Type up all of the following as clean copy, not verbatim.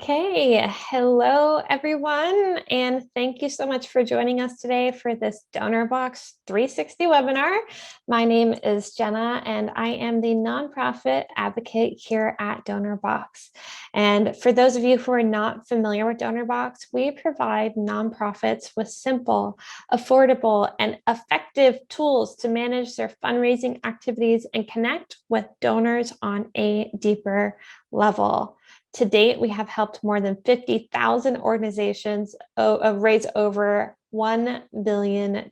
Okay, hello everyone, and thank you so much for joining us today for this Donorbox 360 webinar. My name is Jenna, and I am the nonprofit advocate here at Donorbox. And for those of you who are not familiar with Donorbox, we provide nonprofits with simple, affordable, and effective tools to manage their fundraising activities and connect with donors on a deeper level. To date, we have helped more than 50,000 organizations raise over $1 billion.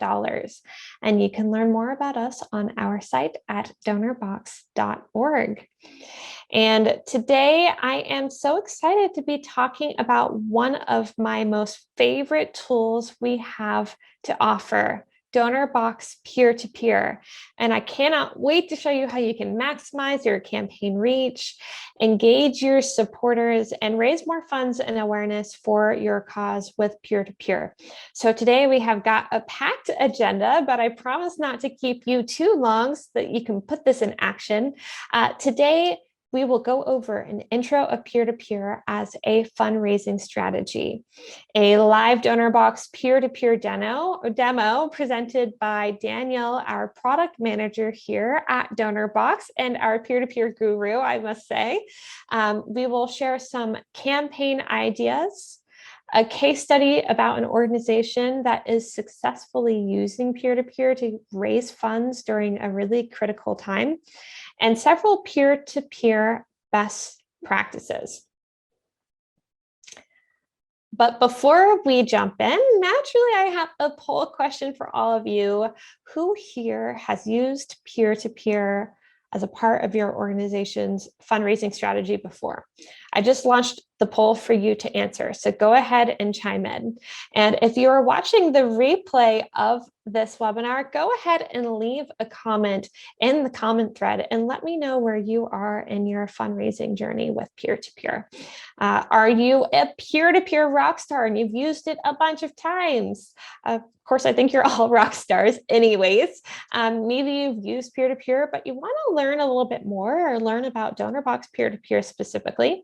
And you can learn more about us on our site at donorbox.org. And today I am so excited to be talking about one of my most favorite tools we have to offer, Donorbox Peer-to-Peer. And I cannot wait to show you how you can maximize your campaign reach, engage your supporters, and raise more funds and awareness for your cause with peer-to-peer. So today we have got a packed agenda, but I promise not to keep you too long so that you can put this in action. Today, we will go over an intro of peer-to-peer as a fundraising strategy, a live Donorbox peer-to-peer demo presented by Danielle, our product manager here at Donorbox and our peer-to-peer guru, I must say. We will share some campaign ideas, a case study about an organization that is successfully using peer-to-peer to raise funds during a really critical time, and several peer-to-peer best practices. But before we jump in, naturally, I have a poll question for all of you. Who here has used peer-to-peer as a part of your organization's fundraising strategy before? I just launched the poll for you to answer, so go ahead and chime in. And if you're watching the replay of this webinar, go ahead and leave a comment in the comment thread and let me know where you are in your fundraising journey with peer-to-peer. Are you a peer-to-peer rock star and you've used it a bunch of times? Of course, I think you're all rock stars anyways. Maybe you've used peer-to-peer, but you want to learn a little bit more or learn about Donorbox peer-to-peer specifically.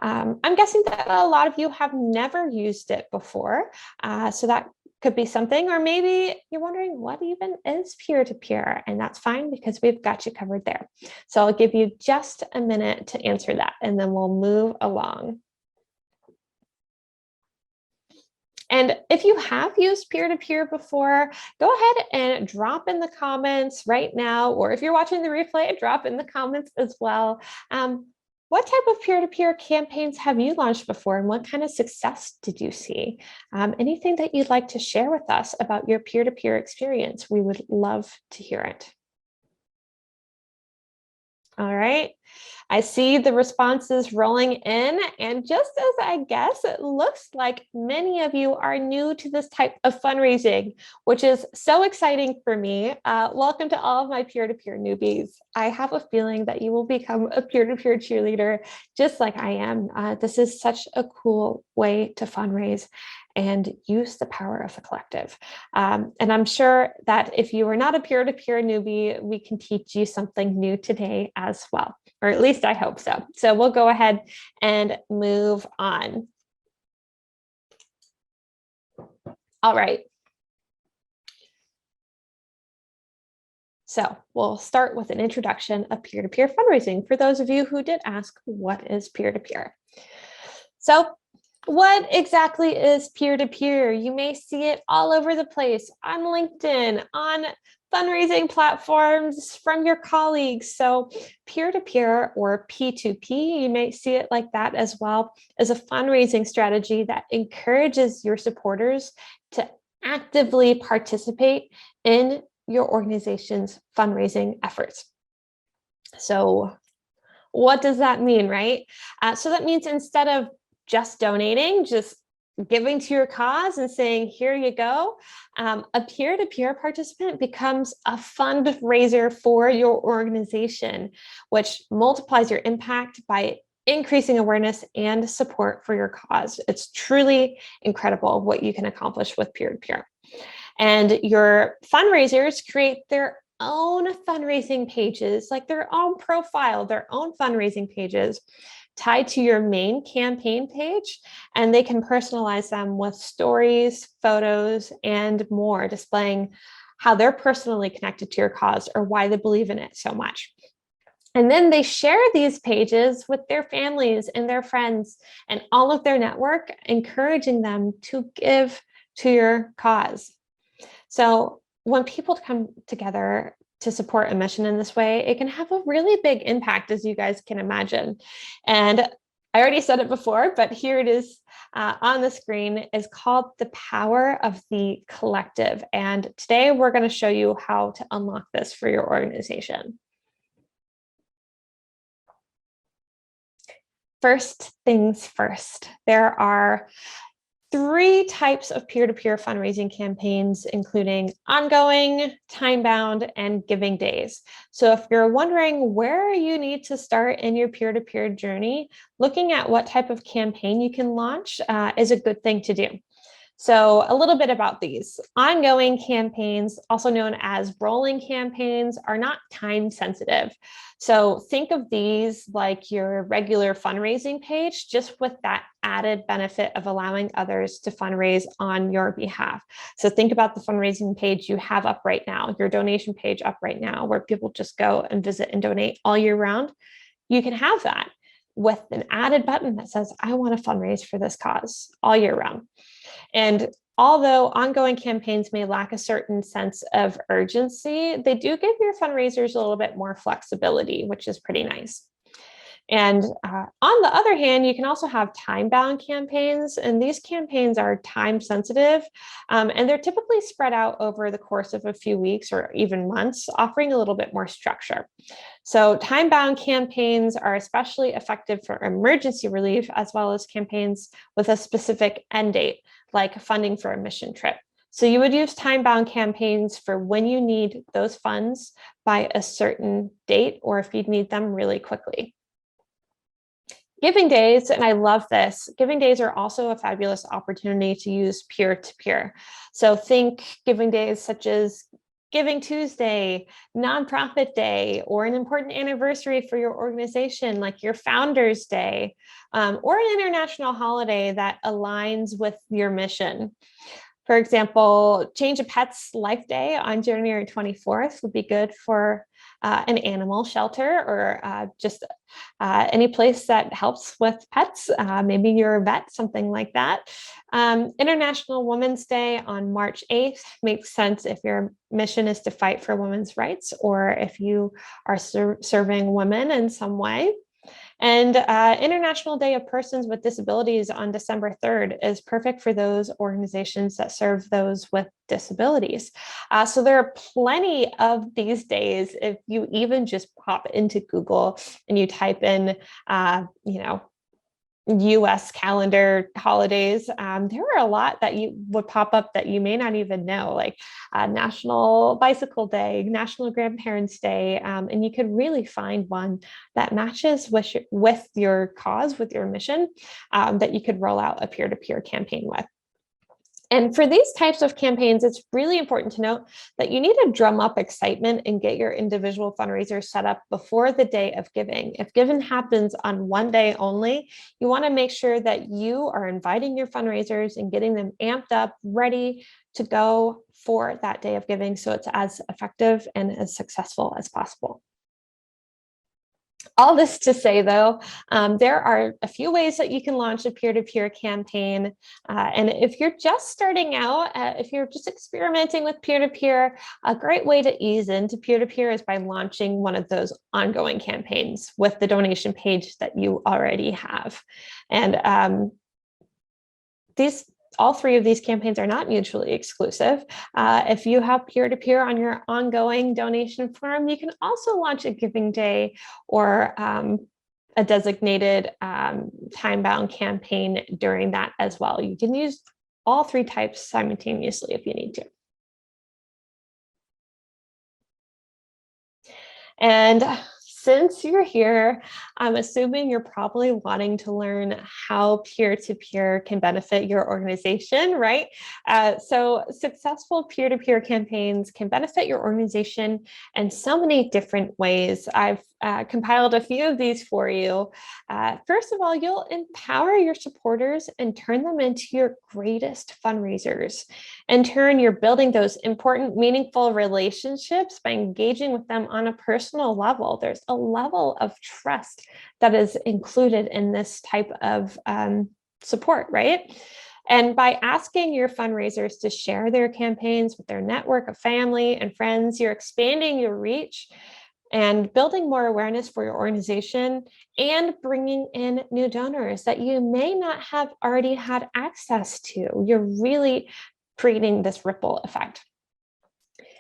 I'm guessing that a lot of you have never used it before, so that could be something, or maybe you're wondering what even is peer-to-peer, and that's fine because we've got you covered there. So I'll give you just a minute to answer that, and then we'll move along. And if you have used peer-to-peer before, go ahead and drop in the comments right now, or if you're watching the replay, drop in the comments as well. What type of peer-to-peer campaigns have you launched before, and what kind of success did you see? Anything that you'd like to share with us about your peer-to-peer experience, we would love to hear it. All right, I see the responses rolling in, and just as I guess, it looks like many of you are new to this type of fundraising, which is so exciting for me. Welcome to all of my peer-to-peer newbies. I have a feeling that you will become a peer-to-peer cheerleader just like I am. This is such a cool way to fundraise and use the power of the collective. And I'm sure that if you are not a peer-to-peer newbie, we can teach you something new today as well, or at least I hope so. So we'll go ahead and move on. All right. So we'll start with an introduction of peer-to-peer fundraising for those of you who did ask, what is peer-to-peer? So what exactly is peer-to-peer? You may see it all over the place on LinkedIn, on fundraising platforms from your colleagues. So peer-to-peer, or P2P, you may see it like that as well, is a fundraising strategy that encourages your supporters to actively participate in your organization's fundraising efforts. So what does that mean, right? So that means instead of just donating, just giving to your cause and saying, here you go, a peer-to-peer participant becomes a fundraiser for your organization, which multiplies your impact by increasing awareness and support for your cause. It's truly incredible what you can accomplish with peer-to-peer. And your fundraisers create their own fundraising pages, like their own profile, their own fundraising pages, tied to your main campaign page, and they can personalize them with stories, photos, and more, displaying how they're personally connected to your cause or why they believe in it so much. And then they share these pages with their families and their friends and all of their network, encouraging them to give to your cause. So when people come together to support a mission in this way, it can have a really big impact, as you guys can imagine. And I already said it before, but here it is on the screen. Is called The Power of the Collective. And today we're going to show you how to unlock this for your organization. First things first, there are 3 types of peer-to-peer fundraising campaigns, including ongoing, time-bound, and giving days. So if you're wondering where you need to start in your peer-to-peer journey, looking at what type of campaign you can launch is a good thing to do. So a little bit about these. Ongoing campaigns, also known as rolling campaigns, are not time sensitive. So think of these like your regular fundraising page, just with that added benefit of allowing others to fundraise on your behalf. So think about the fundraising page you have up right now, your donation page up right now, where people just go and visit and donate all year round. You can have that with an added button that says, I want to fundraise for this cause all year round. And although ongoing campaigns may lack a certain sense of urgency, they do give your fundraisers a little bit more flexibility, which is pretty nice. And on the other hand, you can also have time-bound campaigns, and these campaigns are time sensitive, and they're typically spread out over the course of a few weeks or even months, offering a little bit more structure. So time-bound campaigns are especially effective for emergency relief, as well as campaigns with a specific end date, like funding for a mission trip. So you would use time-bound campaigns for when you need those funds by a certain date, or if you need them really quickly. Giving days, and I love this, giving days are also a fabulous opportunity to use peer-to-peer. So think giving days such as Giving Tuesday, Nonprofit Day, or an important anniversary for your organization, like your Founders Day, or an international holiday that aligns with your mission. For example, Change a Pet's Life Day on January 24th would be good for an animal shelter, or just any place that helps with pets. Maybe you're a vet, something like that. International Women's Day on March 8th makes sense if your mission is to fight for women's rights, or if you are serving women in some way. And International Day of Persons with Disabilities on December 3rd is perfect for those organizations that serve those with disabilities. So there are plenty of these days. If you even just pop into Google and you type in, US calendar holidays, there are a lot that you would pop up that you may not even know, like National Bicycle Day, National Grandparents Day, and you could really find one that matches with your cause, with your mission, that you could roll out a peer-to-peer campaign with. And for these types of campaigns, it's really important to note that you need to drum up excitement and get your individual fundraisers set up before the day of giving. If giving happens on one day only, you want to make sure that you are inviting your fundraisers and getting them amped up, ready to go for that day of giving, so it's as effective and as successful as possible. All this to say, though, there are a few ways that you can launch a peer-to-peer campaign. And if you're just starting out, if you're just experimenting with peer-to-peer, a great way to ease into peer-to-peer is by launching one of those ongoing campaigns with the donation page that you already have. And all 3 of these campaigns are not mutually exclusive. If you have peer-to-peer on your ongoing donation form, you can also launch a giving day or a designated time-bound campaign during that as well. You can use all 3 types simultaneously if you need to. And since you're here, I'm assuming you're probably wanting to learn how peer-to-peer can benefit your organization, right? So successful peer-to-peer campaigns can benefit your organization in so many different ways. I've compiled a few of these for you. First of all, you'll empower your supporters and turn them into your greatest fundraisers. In turn, you're building those important, meaningful relationships by engaging with them on a personal level. There's a level of trust that is included in this type of support, right? And by asking your fundraisers to share their campaigns with their network of family and friends, you're expanding your reach and building more awareness for your organization and bringing in new donors that you may not have already had access to. You're really creating this ripple effect.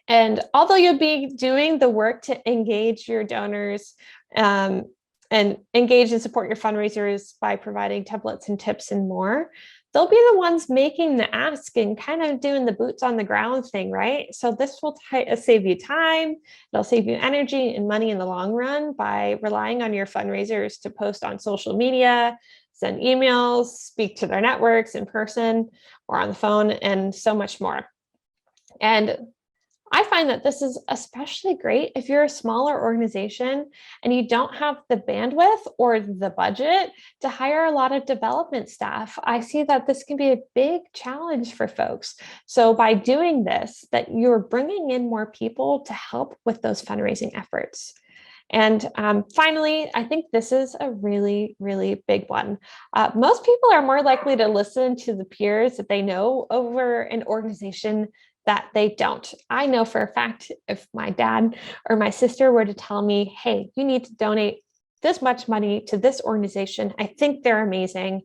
And although you'll be doing the work to engage your donors and engage and support your fundraisers by providing templates and tips and more, they'll be the ones making the ask and kind of doing the boots on the ground thing, right? So this will save you time, it'll save you energy and money in the long run by relying on your fundraisers to post on social media, send emails, speak to their networks in person or on the phone, and so much more. And I find that this is especially great if you're a smaller organization and you don't have the bandwidth or the budget to hire a lot of development staff. I see that this can be a big challenge for folks. So by doing this, that you're bringing in more people to help with those fundraising efforts. And finally, I think this is a really, really big one. Most people are more likely to listen to the peers that they know over an organization that they don't. I know for a fact if my dad or my sister were to tell me, hey, you need to donate this much money to this organization, I think they're amazing.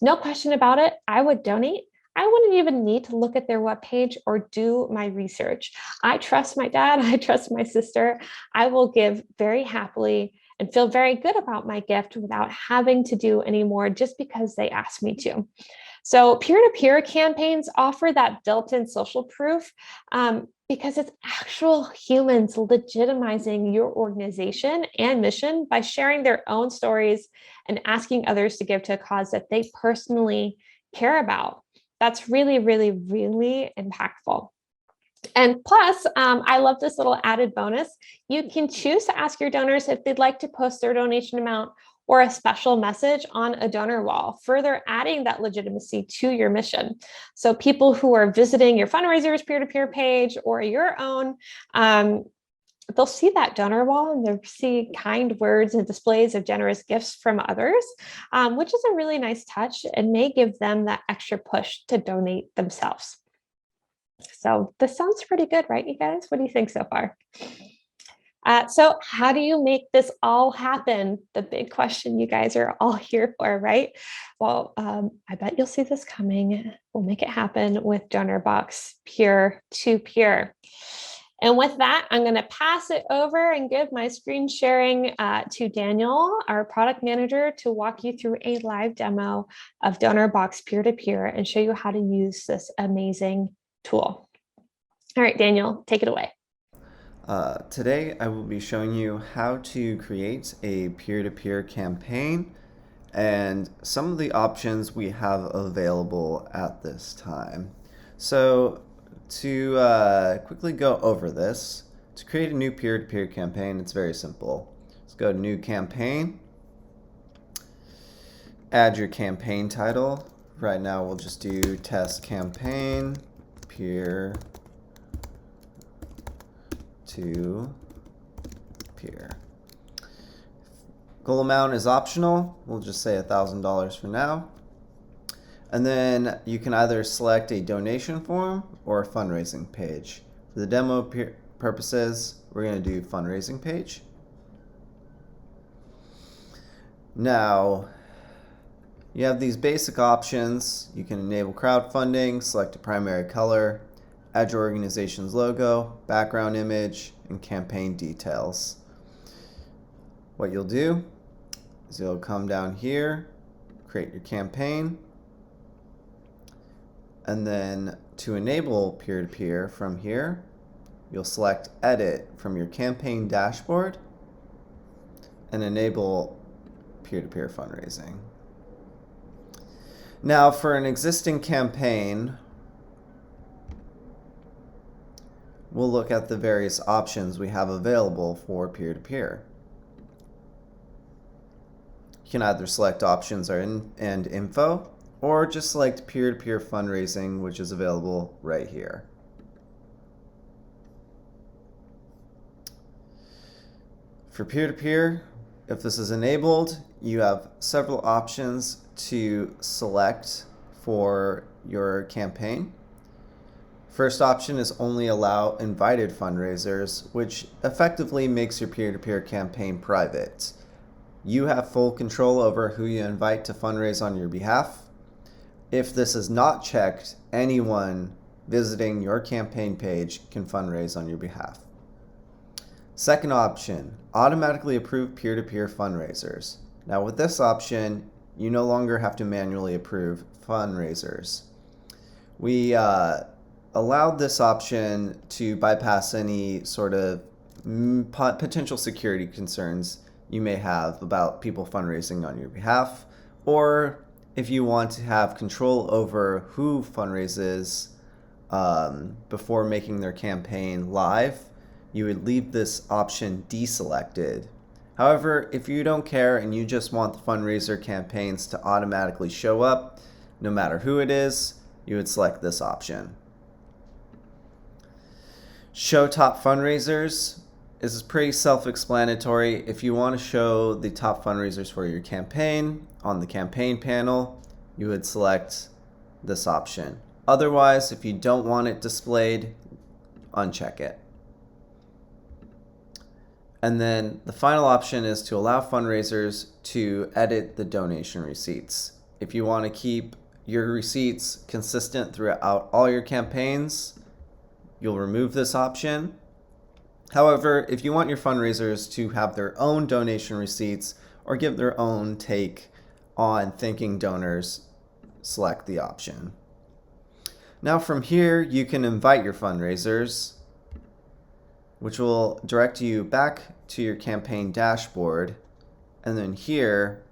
No question about it, I would donate. I wouldn't even need to look at their webpage or do my research. I trust my dad, I trust my sister. I will give very happily and feel very good about my gift without having to do any more just because they asked me to. So peer-to-peer campaigns offer that built-in social proof because it's actual humans legitimizing your organization and mission by sharing their own stories and asking others to give to a cause that they personally care about. That's really, really, really impactful. And plus, I love this little added bonus. You can choose to ask your donors if they'd like to post their donation amount or a special message on a donor wall, further adding that legitimacy to your mission. So people who are visiting your fundraisers peer-to-peer page or your own, they'll see that donor wall and they'll see kind words and displays of generous gifts from others, which is a really nice touch and may give them that extra push to donate themselves. So this sounds pretty good, right, you guys? What do you think so far? So how do you make this all happen? The big question you guys are all here for, right? Well, I bet you'll see this coming. We'll make it happen with Donorbox Peer-to-Peer. And with that, I'm going to pass it over and give my screen sharing to Daniel, our product manager, to walk you through a live demo of Donorbox Peer-to-Peer and show you how to use this amazing tool. All right, Daniel, take it away. Today I will be showing you how to create a peer-to-peer campaign and some of the options we have available at this time. So to quickly go over this, to create a new peer-to-peer campaign, it's very simple. Let's go to New Campaign, add your campaign title. Right now we'll just do Test Campaign, Peer to Peer. Goal amount is optional. We'll just say $1,000 for now. And then you can either select a donation form or a fundraising page. For the demo purposes, we're going to do fundraising page. Now, you have these basic options. You can enable crowdfunding, select a primary color, add your organization's logo, background image, and campaign details. What you'll do is you'll come down here, create your campaign, and then to enable peer-to-peer from here, you'll select Edit from your campaign dashboard and enable peer-to-peer fundraising. Now, for an existing campaign, we'll look at the various options we have available for peer-to-peer. You can either select options and info, or just select peer-to-peer fundraising, which is available right here. For peer-to-peer, if this is enabled, you have several options to select for your campaign. First option is only allow invited fundraisers, which effectively makes your peer-to-peer campaign private. You have full control over who you invite to fundraise on your behalf. If this is not checked, anyone visiting your campaign page can fundraise on your behalf. Second option, automatically approve peer-to-peer fundraisers. Now with this option, you no longer have to manually approve fundraisers. We allowed this option to bypass any sort of potential security concerns you may have about people fundraising on your behalf, or if you want to have control over who fundraises before making their campaign live, you would leave this option deselected. However, if you don't care and you just want the fundraiser campaigns to automatically show up, no matter who it is, you would select this option. Show top fundraisers is pretty self-explanatory. If you want to show the top fundraisers for your campaign on the campaign panel, you would select this option. Otherwise, if you don't want it displayed, uncheck it. And then the final option is to allow fundraisers to edit the donation receipts. If you want to keep your receipts consistent throughout all your campaigns, you'll remove this option. However, if you want your fundraisers to have their own donation receipts or give their own take on thanking donors, select the option. Now from here, you can invite your fundraisers, which will direct you back to your campaign dashboard. And then here,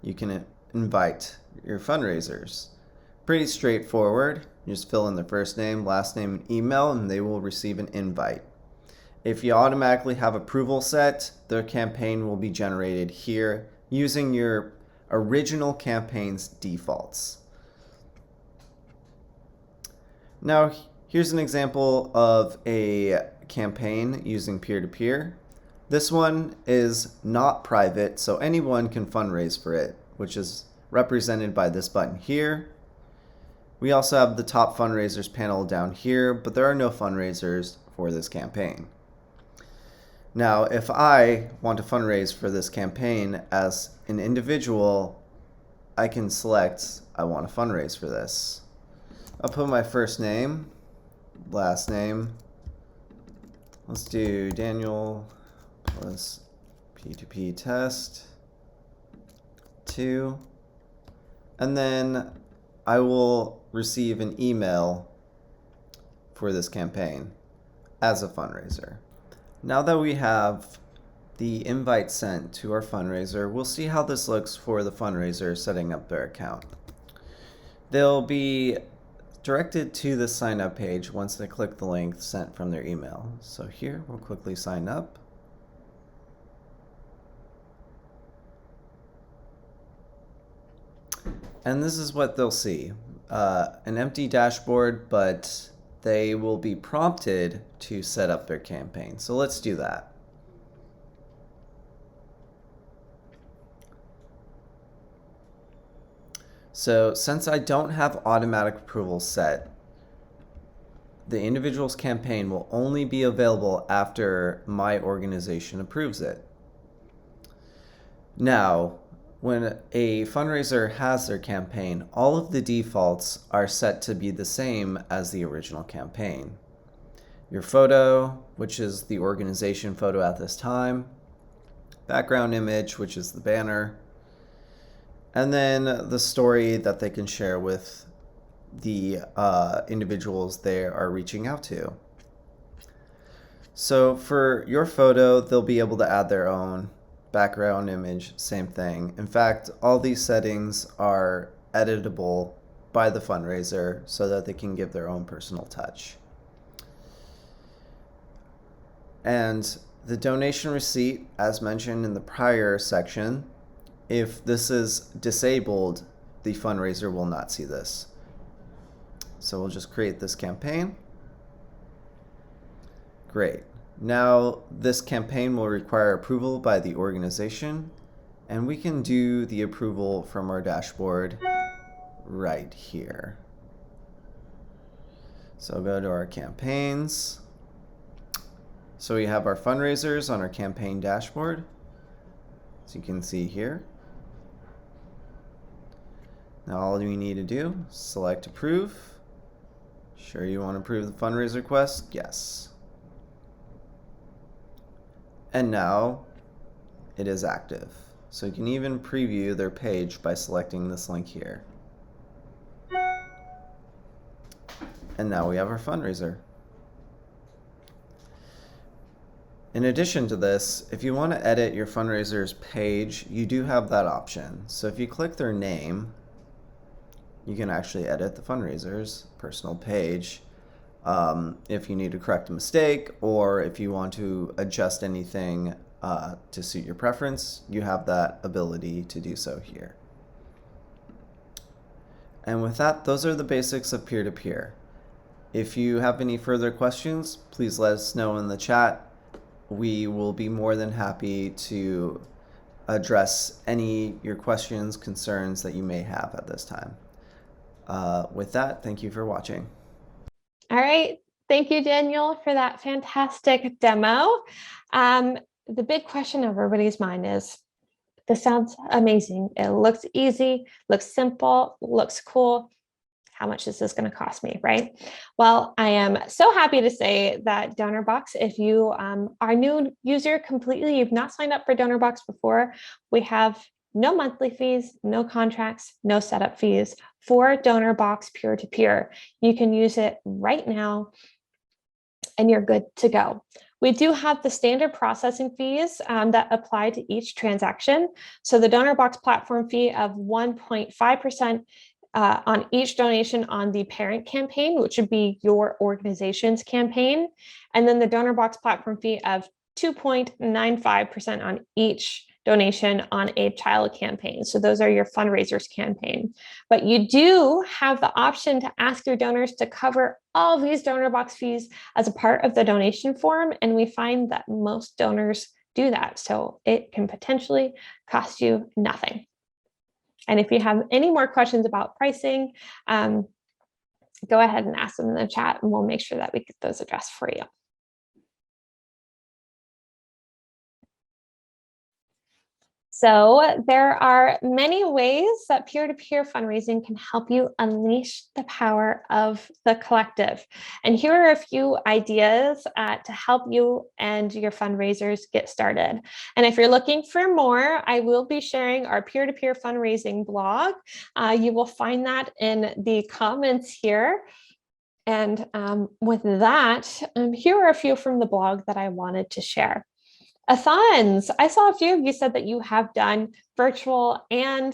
you can invite your fundraisers. Pretty straightforward. You just fill in their first name, last name, and email, and they will receive an invite. If you automatically have approval set, their campaign will be generated here using your original campaign's defaults. Now, here's an example of a campaign using peer-to-peer. This one is not private, so anyone can fundraise for it, which is represented by this button here. We also have the top fundraisers panel down here, but there are no fundraisers for this campaign. Now, if I want to fundraise for this campaign as an individual, I can select I want to fundraise for this. I'll put my first name, last name. Let's do Daniel plus P2P test 2. And then I will receive an email for this campaign as a fundraiser. Now that we have the invite sent to our fundraiser, we'll see how this looks for the fundraiser setting up their account. They'll be directed to the sign up page once they click the link sent from their email. So here we'll quickly sign up. And this is what they'll see. An empty dashboard, but they will be prompted to set up their campaign. So let's do that. So since I don't have automatic approval set, the individual's campaign will only be available after my organization approves it. Now, when a fundraiser has their campaign, all of the defaults are set to be the same as the original campaign. Your photo, which is the organization photo at this time, background image, which is the banner, and then the story that they can share with the individuals they are reaching out to. So for your photo, they'll be able to add their own background image, same thing. In fact, all these settings are editable by the fundraiser so that they can give their own personal touch. And the donation receipt, as mentioned in the prior section, If this is disabled, the fundraiser will not see this. So we'll just create this campaign. Great. Now this campaign will require approval by the organization, and we can do the approval from our dashboard right here. So go to our campaigns. So we have our fundraisers on our campaign dashboard, as you can see here. Now all we need to do, select approve. Sure you want to approve the fundraiser request? Yes. And now it is active. So you can even preview their page by selecting this link here. And now we have our fundraiser. In addition to this, if you want to edit your fundraiser's page, you do have that option. So if you click their name, you can actually edit the fundraiser's personal page. If you need to correct a mistake, or if you want to adjust anything to suit your preference, you have that ability to do so here. And with that, those are the basics of peer-to-peer. If you have any further questions, please let us know in the chat. We will be more than happy to address any your questions, concerns that you may have at this time. With that, thank you for watching. All right. Thank you, Daniel, for that fantastic demo. The big question on everybody's mind is, this sounds amazing. It looks easy, looks simple, looks cool. How much is this going to cost me, right? Well, I am so happy to say that Donorbox, if you are a new user completely, you've not signed up for Donorbox before, we have no monthly fees, no contracts, no setup fees for Donorbox peer-to-peer. You can use it right now and you're good to go. We do have the standard processing fees that apply to each transaction. So the Donorbox platform fee of 1.5% on each donation on the parent campaign, which would be your organization's campaign. And then the Donorbox platform fee of 2.95% on each donation on a child campaign. So those are your fundraisers campaign. But you do have the option to ask your donors to cover all of these Donorbox fees as a part of the donation form. And we find that most donors do that. So it can potentially cost you nothing. And if you have any more questions about pricing, go ahead and ask them in the chat and we'll make sure that we get those addressed for you. So there are many ways that peer-to-peer fundraising can help you unleash the power of the collective. And here are a few ideas to help you and your fundraisers get started. And if you're looking for more, I will be sharing our peer-to-peer fundraising blog. You will find that in the comments here. And with that, here are a few from the blog that I wanted to share. Athons. I saw a few of you said that you have done virtual and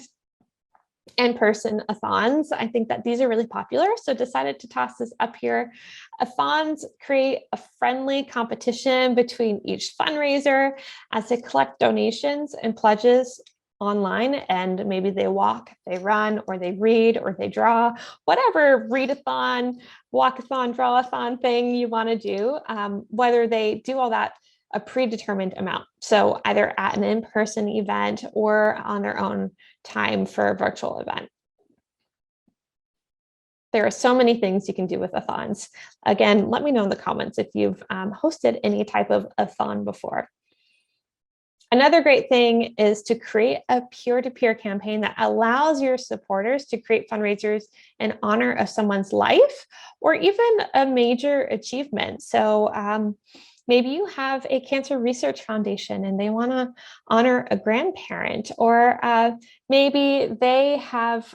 in-person athons. I think that these are really popular, so decided to toss this up here. Athons create a friendly competition between each fundraiser as they collect donations and pledges online, and maybe they walk, they run, or they read, or they draw, whatever readathon, walkathon, drawathon thing you want to do, whether they do all that a predetermined amount. So either at an in-person event or on their own time for a virtual event. There are so many things you can do with athons. Again, let me know in the comments if you've hosted any type of athon before. Another great thing is to create a peer-to-peer campaign that allows your supporters to create fundraisers in honor of someone's life or even a major achievement. So maybe you have a cancer research foundation and they want to honor a grandparent, or maybe they have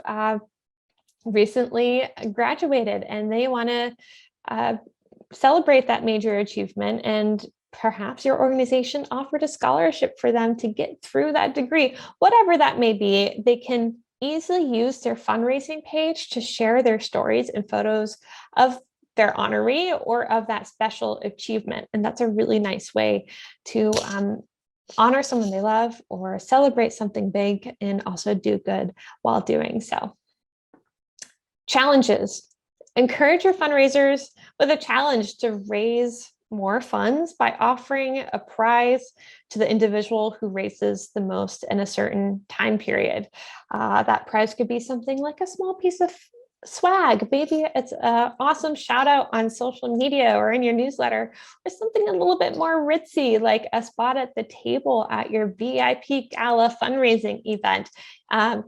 recently graduated and they want to celebrate that major achievement, and perhaps your organization offered a scholarship for them to get through that degree. Whatever that may be, they can easily use their fundraising page to share their stories and photos of their honoree or of that special achievement. And that's a really nice way to honor someone they love or celebrate something big and also do good while doing so. Challenges. Encourage your fundraisers with a challenge to raise more funds by offering a prize to the individual who raises the most in a certain time period. That prize could be something like a small piece of swag. Maybe it's an awesome shout out on social media or in your newsletter, or something a little bit more ritzy, like a spot at the table at your VIP gala fundraising event.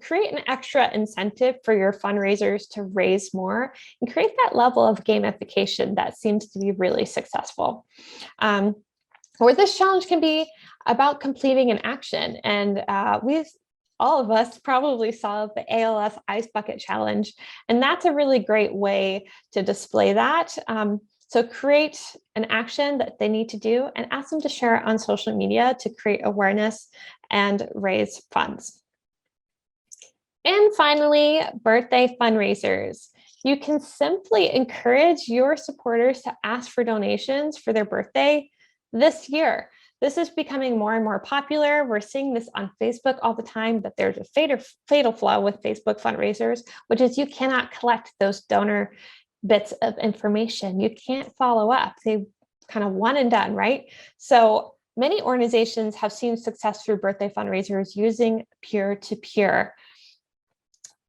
Create an extra incentive for your fundraisers to raise more and create that level of gamification that seems to be really successful. Or this challenge can be about completing an action. And all of us probably saw the ALS Ice Bucket Challenge, and that's a really great way to display that. So create an action that they need to do and ask them to share it on social media to create awareness and raise funds. And finally, birthday fundraisers. You can simply encourage your supporters to ask for donations for their birthday this year. This is becoming more and more popular. We're seeing this on Facebook all the time, but there's a fatal flaw with Facebook fundraisers, which is you cannot collect those donor bits of information. You can't follow up. They kind of one and done, right? So many organizations have seen success through birthday fundraisers using peer-to-peer.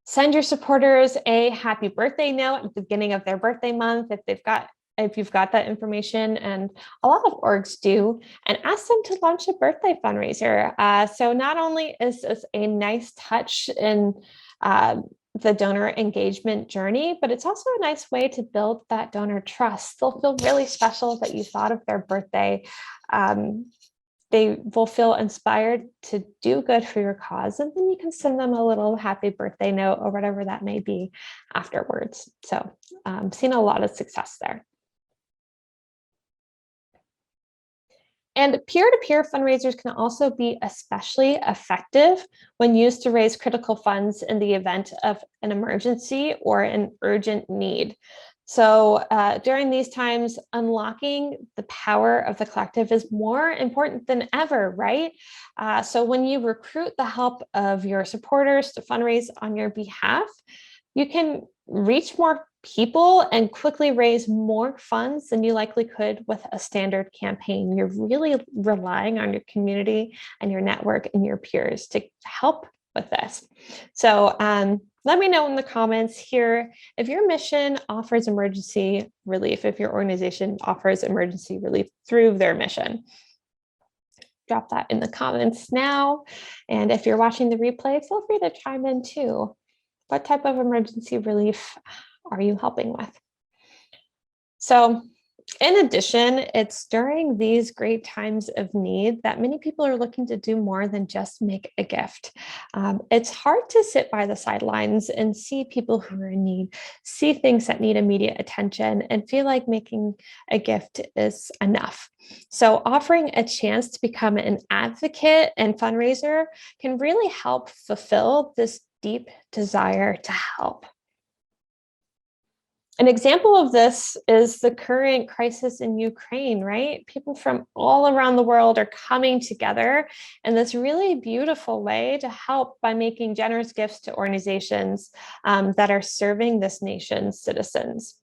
Send your supporters a happy birthday note at the beginning of their birthday month if you've got that information, and a lot of orgs do, and ask them to launch a birthday fundraiser. So not only is this a nice touch in the donor engagement journey, but it's also a nice way to build that donor trust. They'll feel really special that you thought of their birthday. They will feel inspired to do good for your cause, and then you can send them a little happy birthday note or whatever that may be afterwards. So seen a lot of success there. And peer-to-peer fundraisers can also be especially effective when used to raise critical funds in the event of an emergency or an urgent need. So during these times, unlocking the power of the collective is more important than ever, right? So when you recruit the help of your supporters to fundraise on your behalf, you can reach more people and quickly raise more funds than you likely could with a standard campaign. You're really relying on your community and your network and your peers to help with this. So let me know in the comments here if your mission offers emergency relief, if your organization offers emergency relief through their mission. Drop that in the comments now. And if you're watching the replay, feel free to chime in too. What type of emergency relief are you helping with? So in addition, it's during these great times of need that many people are looking to do more than just make a gift. It's hard to sit by the sidelines and see people who are in need, see things that need immediate attention, and feel like making a gift is enough. So offering a chance to become an advocate and fundraiser can really help fulfill this deep desire to help. An example of this is the current crisis in Ukraine, right? People from all around the world are coming together in this really beautiful way to help by making generous gifts to organizations that are serving this nation's citizens.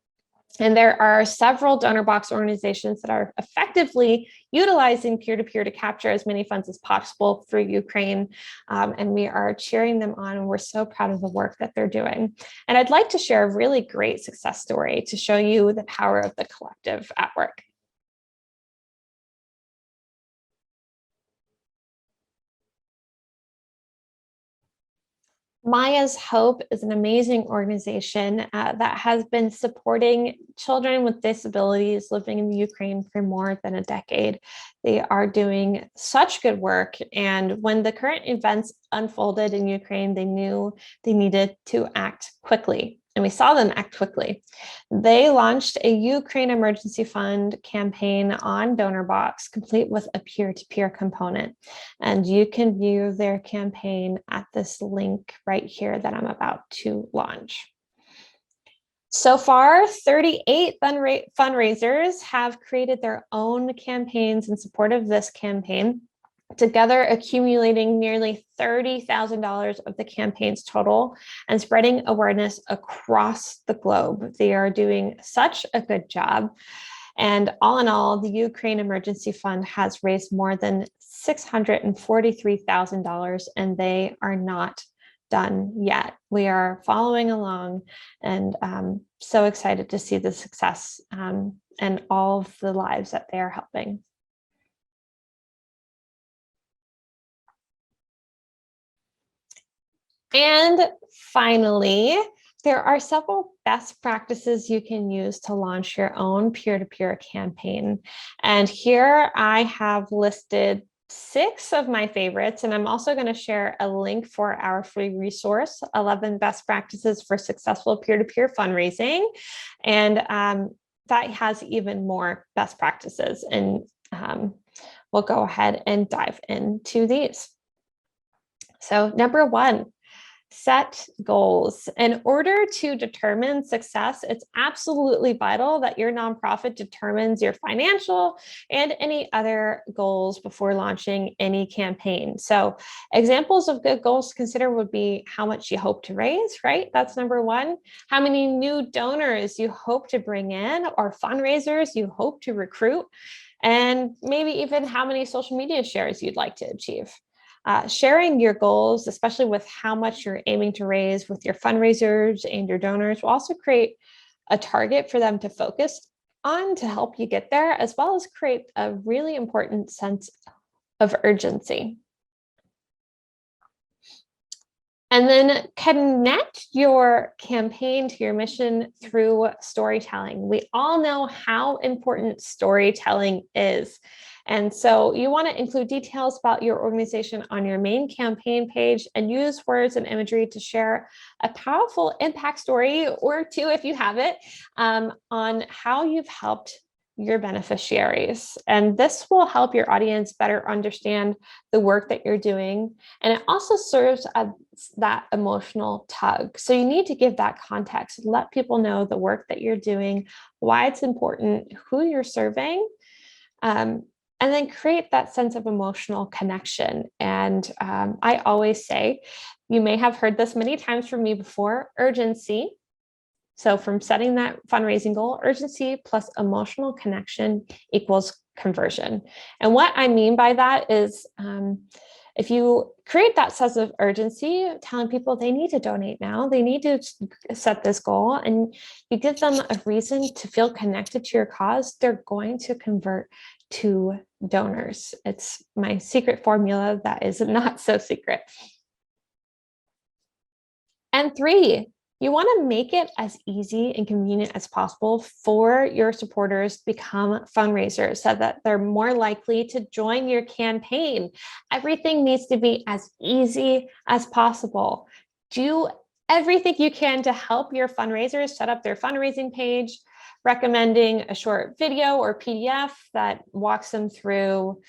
And there are several Donorbox organizations that are effectively utilizing peer-to-peer to capture as many funds as possible through Ukraine. And we are cheering them on, and we're so proud of the work that they're doing. And I'd like to share a really great success story to show you the power of the collective at work. Maya's Hope is an amazing organization that has been supporting children with disabilities living in the Ukraine for more than a decade. They are doing such good work. And when the current events unfolded in Ukraine, they knew they needed to act quickly. And we saw them act quickly. They launched a Ukraine Emergency Fund campaign on Donorbox, complete with a peer-to-peer component. And you can view their campaign at this link right here that I'm about to launch. So far, 38 fundraisers have created their own campaigns in support of this campaign. together accumulating nearly $30,000 of the campaign's total and spreading awareness across the globe. They are doing such a good job. And all in all, the Ukraine Emergency Fund has raised more than $643,000, and they are not done yet. We are following along, and so excited to see the success and all of the lives that they are helping. And finally, there are several best practices you can use to launch your own peer-to-peer campaign. And here I have listed 6 of my favorites, and I'm also going to share a link for our free resource, 11 best practices for successful peer-to-peer fundraising. And that has even more best practices. And we'll go ahead and dive into these. So number 1, set goals. In order to determine success, it's absolutely vital that your nonprofit determines your financial and any other goals before launching any campaign. So examples of good goals to consider would be how much you hope to raise, right? That's number 1. How many new donors you hope to bring in or fundraisers you hope to recruit, and maybe even how many social media shares you'd like to achieve. Sharing your goals, especially with how much you're aiming to raise with your fundraisers and your donors, will also create a target for them to focus on to help you get there, as well as create a really important sense of urgency. And then connect your campaign to your mission through storytelling. We all know how important storytelling is. And so you want to include details about your organization on your main campaign page and use words and imagery to share a powerful impact story or 2, if you have it, on how you've helped your beneficiaries. And this will help your audience better understand the work that you're doing. And it also serves as that emotional tug. So you need to give that context, let people know the work that you're doing, why it's important, who you're serving, and then create that sense of emotional connection. And I always say, you may have heard this many times from me before, urgency. So from setting that fundraising goal, urgency plus emotional connection equals conversion. And what I mean by that is if you create that sense of urgency, telling people they need to donate now, they need to set this goal, and you give them a reason to feel connected to your cause, they're going to convert to donors. It's my secret formula that is not so secret. And 3, you want to make it as easy and convenient as possible for your supporters to become fundraisers so that they're more likely to join your campaign. Everything needs to be as easy as possible. Do everything you can to help your fundraisers set up their fundraising page, recommending a short video or PDF that walks them through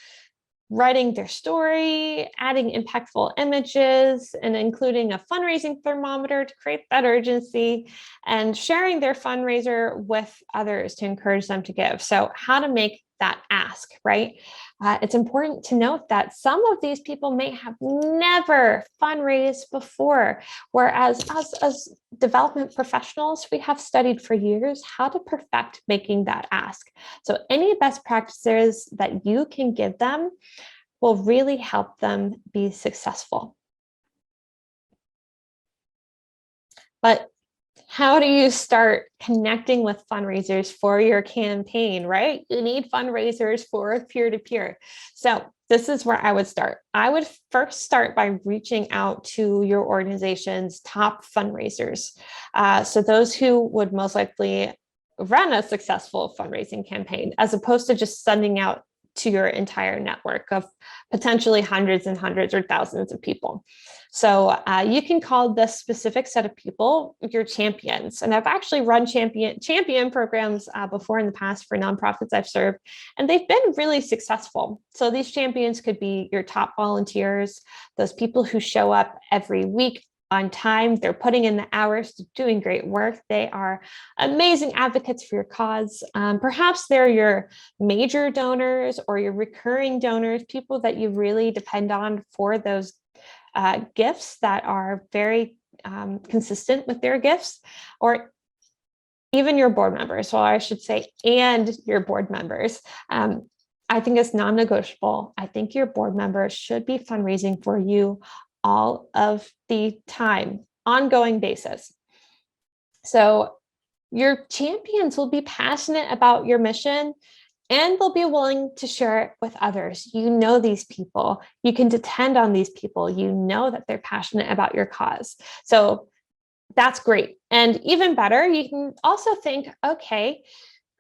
writing their story, adding impactful images, and including a fundraising thermometer to create that urgency, and sharing their fundraiser with others to encourage them to give. So how to make that ask, right? It's important to note that some of these people may have never fundraised before, whereas us as development professionals, we have studied for years how to perfect making that ask. So any best practices that you can give them will really help them be successful. But how do you start connecting with fundraisers for your campaign, right? You need fundraisers for peer-to-peer. So this is where I would start. I would first start by reaching out to your organization's top fundraisers. So those who would most likely run a successful fundraising campaign, as opposed to just sending out to your entire network of potentially hundreds and hundreds or thousands of people. So you can call this specific set of people your champions. And I've actually run champion programs before in the past for nonprofits I've served, and they've been really successful. So these champions could be your top volunteers, those people who show up every week on time. They're putting in the hours to doing great work. They are amazing advocates for your cause. Perhaps they're your major donors or your recurring donors, people that you really depend on for those gifts that are very consistent with their gifts, or even your board members. Well, I should say, and your board members. I think it's non-negotiable. I think your board members should be fundraising for you all of the time, ongoing basis. So your champions will be passionate about your mission, and they'll be willing to share it with others. You know these people. You can depend on these people. You know that they're passionate about your cause. So that's great. And even better, you can also think, okay,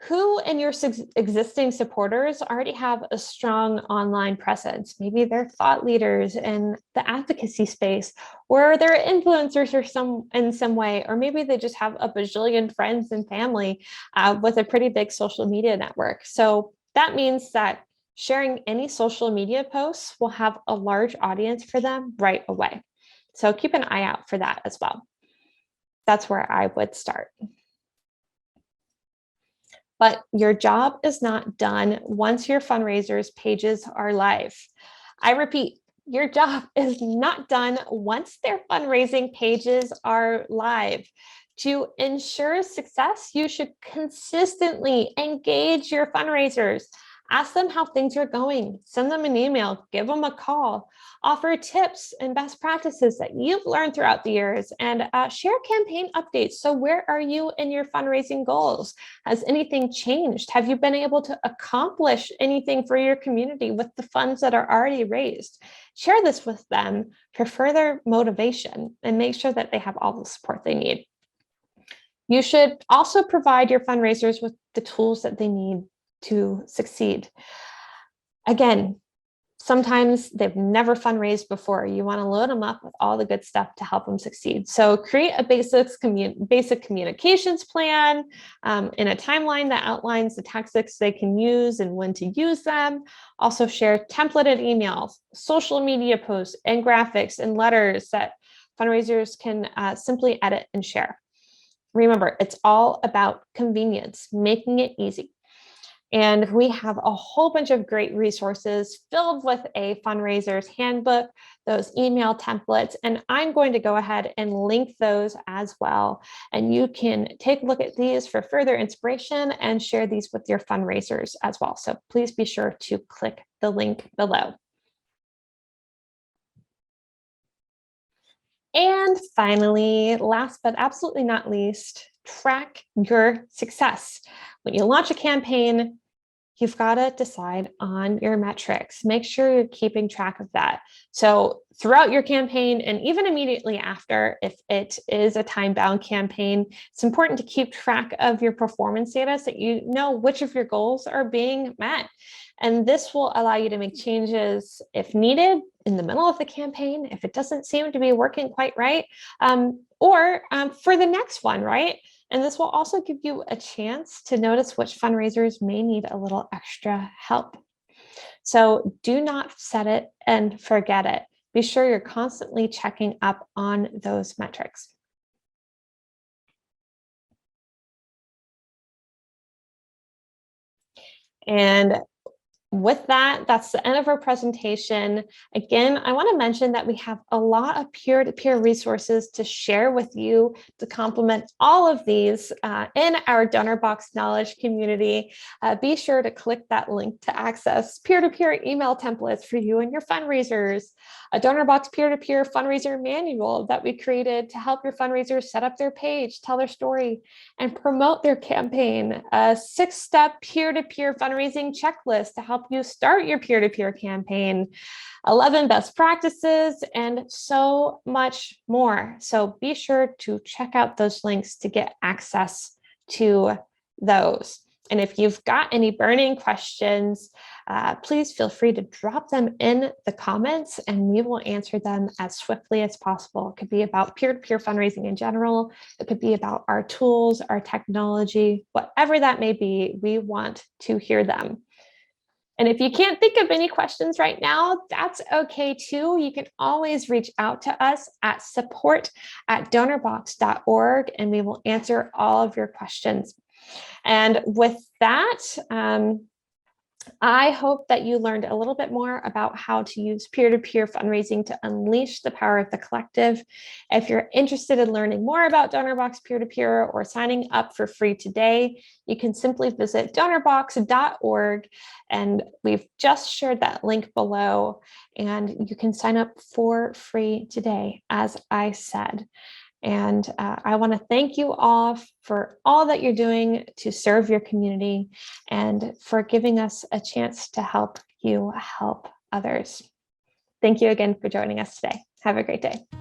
who in your existing supporters already have a strong online presence? Maybe they're thought leaders in the advocacy space, or they're influencers or in some way, or maybe they just have a bajillion friends and family with a pretty big social media network. So that means that sharing any social media posts will have a large audience for them right away. So keep an eye out for that as well. That's where I would start. But your job is not done once your fundraisers pages are live. I repeat, your job is not done once their fundraising pages are live. To ensure success, you should consistently engage your fundraisers. Ask them how things are going. Send them an email, give them a call, offer tips and best practices that you've learned throughout the years, and share campaign updates. So where are you in your fundraising goals? Has anything changed? Have you been able to accomplish anything for your community with the funds that are already raised? Share this with them for further motivation and make sure that they have all the support they need. You should also provide your fundraisers with the tools that they need to succeed. Again, sometimes they've never fundraised before. You want to load them up with all the good stuff to help them succeed. So create a basic communications plan in a timeline that outlines the tactics they can use and when to use them. Also share templated emails, social media posts, and graphics and letters that fundraisers can simply edit and share. Remember, it's all about convenience, making it easy. And we have a whole bunch of great resources filled with a fundraiser's handbook, those email templates, and I'm going to go ahead and link those as well. And you can take a look at these for further inspiration and share these with your fundraisers as well. So please be sure to click the link below. And finally, last but absolutely not least, track your success. When you launch a campaign, you've got to decide on your metrics. Make sure you're keeping track of that. So throughout your campaign and even immediately after, if it is a time-bound campaign, it's important to keep track of your performance data so you know which of your goals are being met. And this will allow you to make changes if needed in the middle of the campaign, if it doesn't seem to be working quite right, or for the next one, right? And this will also give you a chance to notice which fundraisers may need a little extra help. So do not set it and forget it. Be sure you're constantly checking up on those metrics. And with that, that's the end of our presentation. Again, I want to mention that we have a lot of peer-to-peer resources to share with you to complement all of these in our Donorbox knowledge community. Be sure to click that link to access peer-to-peer email templates for you and your fundraisers, a Donorbox peer-to-peer fundraiser manual that we created to help your fundraisers set up their page, tell their story, and promote their campaign, a 6-step peer-to-peer fundraising checklist to help you start your peer-to-peer campaign, 11 best practices, and so much more. So be sure to check out those links to get access to those. And if you've got any burning questions, please feel free to drop them in the comments and we will answer them as swiftly as possible. It could be about peer-to-peer fundraising in general. It could be about our tools, our technology, whatever that may be, we want to hear them. And if you can't think of any questions right now, that's okay too. You can always reach out to us at support@donorbox.org, and we will answer all of your questions. And with that, I hope that you learned a little bit more about how to use peer-to-peer fundraising to unleash the power of the collective. If you're interested in learning more about Donorbox peer-to-peer or signing up for free today, you can simply visit donorbox.org, and we've just shared that link below, and you can sign up for free today, as I said. And I want to thank you all for all that you're doing to serve your community and for giving us a chance to help you help others. Thank you again for joining us today. Have a great day.